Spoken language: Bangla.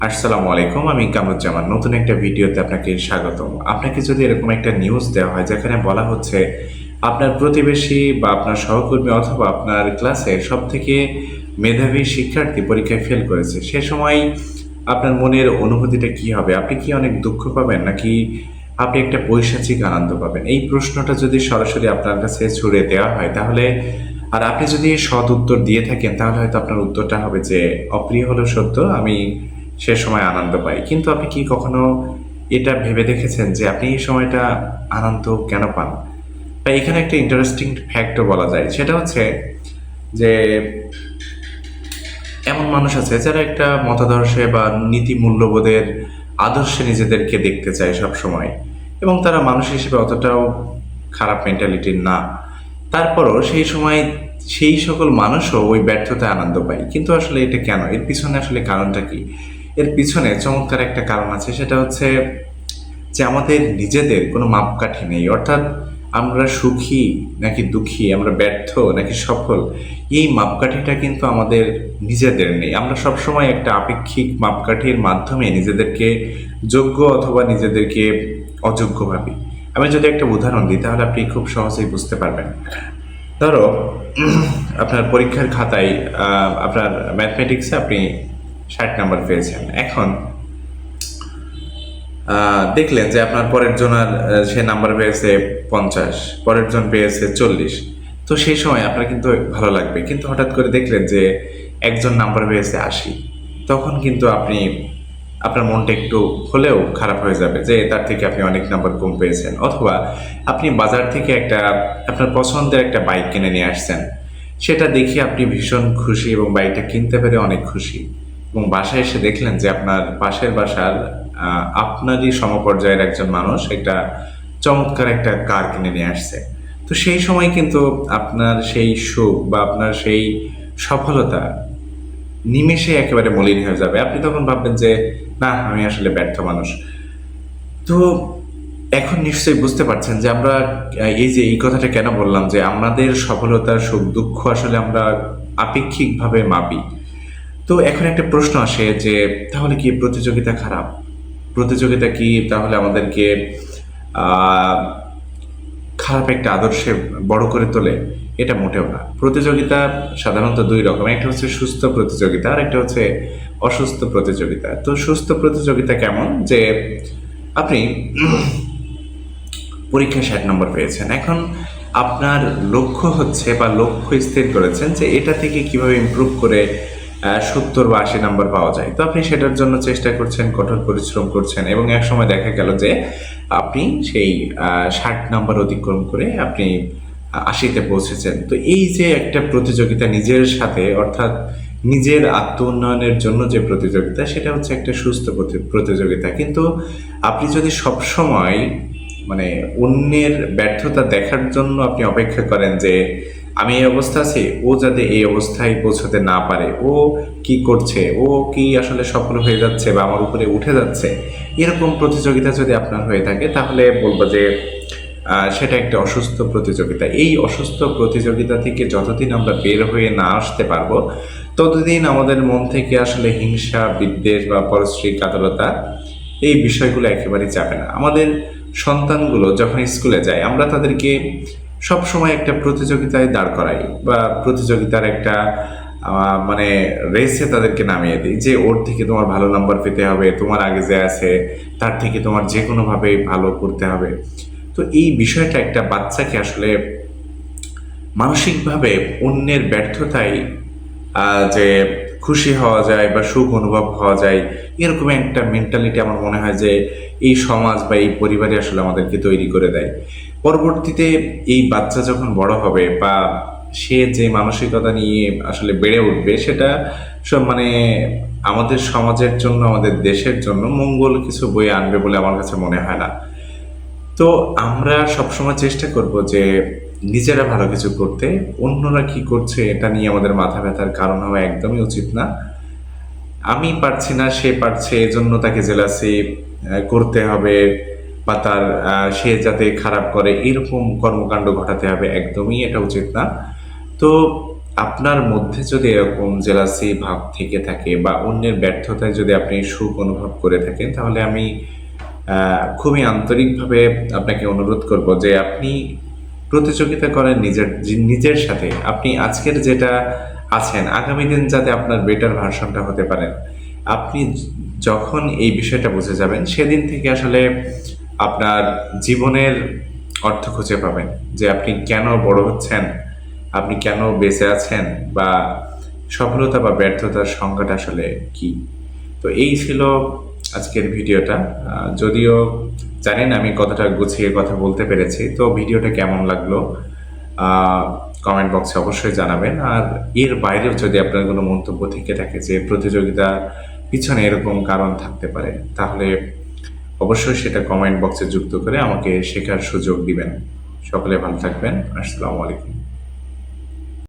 আসসালামু আলাইকুম, আমি কামরুজ্জামান। নতুন একটা ভিডিওতে আপনাকে স্বাগতম। আপনাকে যদি এরকম একটা নিউজ দেওয়া হয় যেখানে বলা হচ্ছে আপনার প্রতিবেশী বা আপনার সহকর্মী অথবা আপনার ক্লাসের সবথেকে মেধাবী শিক্ষার্থী পরীক্ষায় ফেল করেছে, সে সময় আপনার মনের অনুভূতিটা কি হবে? আপনি কি অনেক দুঃখ পাবেন নাকি আপনি একটা পৈশাচিক আনন্দ পাবেন? এই প্রশ্নটা যদি সরাসরি আপনার কাছে ছুড়ে দেওয়া হয় তাহলে, আর আপনি যদি সৎ উত্তর দিয়ে থাকেন তাহলে হয়তো আপনার উত্তরটা হবে যে অপ্রিয় হলেও সত্য, আমি সে সময় আনন্দ পাই। কিন্তু আপনি কি কখনো এটা ভেবে দেখেছেন যে আপনি এই সময়টা আনন্দ কেন পান? বা এখানে একটা ইন্টারেস্টিং ফ্যাক্টও বলা যায়, সেটা হচ্ছে যে এমন মানুষ আছে যারা একটা মতাদর্শে বা নীতি মূল্যবোধের আদর্শে নিজেদেরকে দেখতে চায় সব সময়, এবং তারা মানুষ হিসেবে অতটাও খারাপ মেন্টালিটির না। তারপরও সেই সময় সেই সকল মানুষও ওই ব্যর্থতায় আনন্দ পায়। কিন্তু আসলে এটা কেন? এর পিছনে আসলে কারণটা কি? এর পিছনে চমৎকার একটা কারণ আছে, সেটা হচ্ছে যে আমাদের নিজেদের কোনো মাপকাঠি নেই। অর্থাৎ আমরা সুখী নাকি দুঃখী, আমরা ব্যর্থ নাকি সফল, এই মাপকাঠিটা কিন্তু আমাদের নিজেদের নেই। আমরা সবসময় একটা আপেক্ষিক মাপকাঠির মাধ্যমে নিজেদেরকে যোগ্য অথবা নিজেদেরকে অযোগ্য ভাবি। আমি যদি একটা উদাহরণ দিই তাহলে আপনি খুব সহজেই বুঝতে পারবেন। ধরো, আপনার পরীক্ষার খাতায় আপনার ম্যাথমেটিক্সে আপনি 60 নাম্বার পেয়েছেন। এখন দেখলেন যে আপনার পরের জন আর সে নাম্বার পেয়েছে 50, পরের জন পেয়েছে 40। তো সেই সময় আপনার কিন্তু ভালো লাগবে, কিন্তু হঠাৎ করে দেখলেন যে একজন নাম্বার পেয়েছে 80। তখন কিন্তু আপনার মনটা একটু হলেও খারাপ হয়ে যাবে যে তার থেকে আপনি অনেক নাম্বার কম পেয়েছেন। অথবা আপনি বাজার থেকে আপনার পছন্দের একটা বাইক কিনে নিয়ে আসছেন, সেটা দেখে আপনি ভীষণ খুশি এবং বাইকটা কিনতে পেরে অনেক খুশি, এবং বাসায় এসে দেখলেন যে আপনার পাশের বাসার আপনারই সমপর্যায়ের একজন মানুষ একটা চমৎকার একটা কার কিনে নিয়ে আসছে। তো সেই সময় কিন্তু আপনার সেই সুখ বা আপনার সেই সফলতা নিমেষে একেবারে মলিন হয়ে যাবে। আপনি তখন ভাববেন যে না, আমি আসলে ব্যর্থ মানুষ। তো এখন নিশ্চয়ই বুঝতে পারছেন যে আমরা এই যে এই কথাটা কেন বললাম যে আমাদের সফলতার সুখ দুঃখ আসলে আমরা আপেক্ষিকভাবে মাপি। তো এখন একটা প্রশ্ন আসে যে তাহলে কি প্রতিযোগিতা খারাপ? প্রতিযোগিতা কি তাহলে আমাদেরকে আহ, খারাপ একটা আদর্শে বড় করে তোলে? এটা মোটেও না। প্রতিযোগিতা সাধারণত দুই রকম, একটা হচ্ছে সুস্থ প্রতিযোগিতা আর একটা হচ্ছে অসুস্থ প্রতিযোগিতা। তো সুস্থ প্রতিযোগিতা কেমন? যে আপনি পরীক্ষায় 60 নম্বর পেয়েছেন। এখন আপনার লক্ষ্য হচ্ছে বা লক্ষ্য স্থির করেছেন যে এটা থেকে কিভাবে ইমপ্রুভ করে 70 বা 80 নাম্বার পাওয়া যায়। তো আপনি সেটার জন্য চেষ্টা করছেন, কঠোর পরিশ্রম করছেন, এবং এক সময় দেখা গেল যে আপনি সেই 60 নাম্বার অতিক্রম করে আপনি 80-তে পৌঁছেছেন। তো এই যে একটা প্রতিযোগিতা নিজের সাথে, অর্থাৎ নিজের আত্ম উন্নয়নের জন্য যে প্রতিযোগিতা, সেটা হচ্ছে একটা সুস্থ প্রতিযোগিতা। কিন্তু আপনি যদি সবসময় মানে অন্যের ব্যর্থতা দেখার জন্য আপনি অপেক্ষা করেন যে আমি এই অবস্থা আছি, ও যাতে এই অবস্থায় পৌঁছতে না পারে, ও কি করছে, ও কি আসলে সফল হয়ে যাচ্ছে বা আমার উপরে উঠে যাচ্ছে, এরকম প্রতিযোগিতা যদি আপনার হয়ে থাকে তাহলে বলবো যে সেটা একটা অসুস্থ প্রতিযোগিতা। এই অসুস্থ প্রতিযোগিতা থেকে যতদিন আমরা বের হয়ে না আসতে পারবো ততদিন আমাদের মন থেকে আসলে হিংসা, বিদ্বেষ বা পরশ্রী কাতরতা, এই বিষয়গুলো একেবারেই যাবে না। আমাদের সন্তানগুলো যখন স্কুলে যায় আমরা তাদেরকে সব সময় একটা প্রতিযোগিতায় দাঁড় করাই বা প্রতিযোগিতার একটা মানে রেসে তাদেরকে নামিয়ে দিই যে ওর থেকে তোমার ভালো নাম্বার পেতে হবে, তোমার আগে যে আছে তার থেকে তোমার যে কোনোভাবে ভালো করতে হবে। তো এই বিষয়টা একটা বাচ্চাকে আসলে মানসিকভাবে অন্যের ব্যর্থতায় যে খুশি হওয়া যায় বা সুখ অনুভব হওয়া যায়, এরকম একটা মেন্টালিটি আমার মনে হয় যে এই সমাজ বা এই পরিবারে আসলে আমাদেরকে তৈরি করে দেয়। পরবর্তীতে এই বাচ্চা যখন বড় হবে বা সে যে মানসিকতা নিয়ে আসলে বেড়ে উঠবে, সেটা সব মানে আমাদের সমাজের জন্য, আমাদের দেশের জন্য মঙ্গল কিছু বয়ে আনবে বলে আমার কাছে মনে হয় না। তো আমরা সবসময় চেষ্টা করব যে নিজেরা ভালো কিছু করতে। অন্যরা কি করছে এটা নিয়ে আমাদের মাথা ব্যথার কারণ হওয়া একদমই উচিত না। আমি পারছি না, সে পারছে, এজন্য তাকে জেলাসি করতে হবে বা তার সে যাতে খারাপ করে এরকম কর্মকাণ্ড ঘটাতে হবে, একদমই এটা উচিত না। তো আপনার মধ্যে যদি এরকম জেলাসি ভাব থেকে থাকে বা অন্যের ব্যর্থতায় যদি আপনি সুখ অনুভব করে থাকেন, তাহলে আমি খুবই আন্তরিকভাবে আপনাকে অনুরোধ করব যে আপনি প্রতিযোগিতা করেন নিজের সাথে। আপনি আজকের যেটা আছেন, আগামী দিন যাতে আপনার বেটার ভার্সনটা হতে পারেন। আপনি যখন এই বিষয়টা বুঝে যাবেন, সেদিন থেকে আসলে আপনার জীবনের অর্থ খুঁজে পাবেন, যে আপনি কেন বড় হচ্ছেন, আপনি কেন বেঁচে আছেন, বা সফলতা বা ব্যর্থতার সংজ্ঞাটা আসলে কি। তো এই ছিল আজকের ভিডিওটা। যদিও জানেন আমি কতটা গুছিয়ে কথা বলতে পেরেছি, তো ভিডিওটা কেমন লাগলো কমেন্ট বক্সে অবশ্যই জানাবেন। আর এর বাইরেও যদি আপনার কোনো মন্তব্য থেকে থাকে যে প্রতিযোগিতা পিছনে এরকম কারণ থাকতে পারে, তাহলে অবশ্যই সেটা কমেন্ট বক্সে যুক্ত করে আমাকে শেখার সুযোগ দিবেন। সকলে ভালো থাকবেন। আসসালামু আলাইকুম।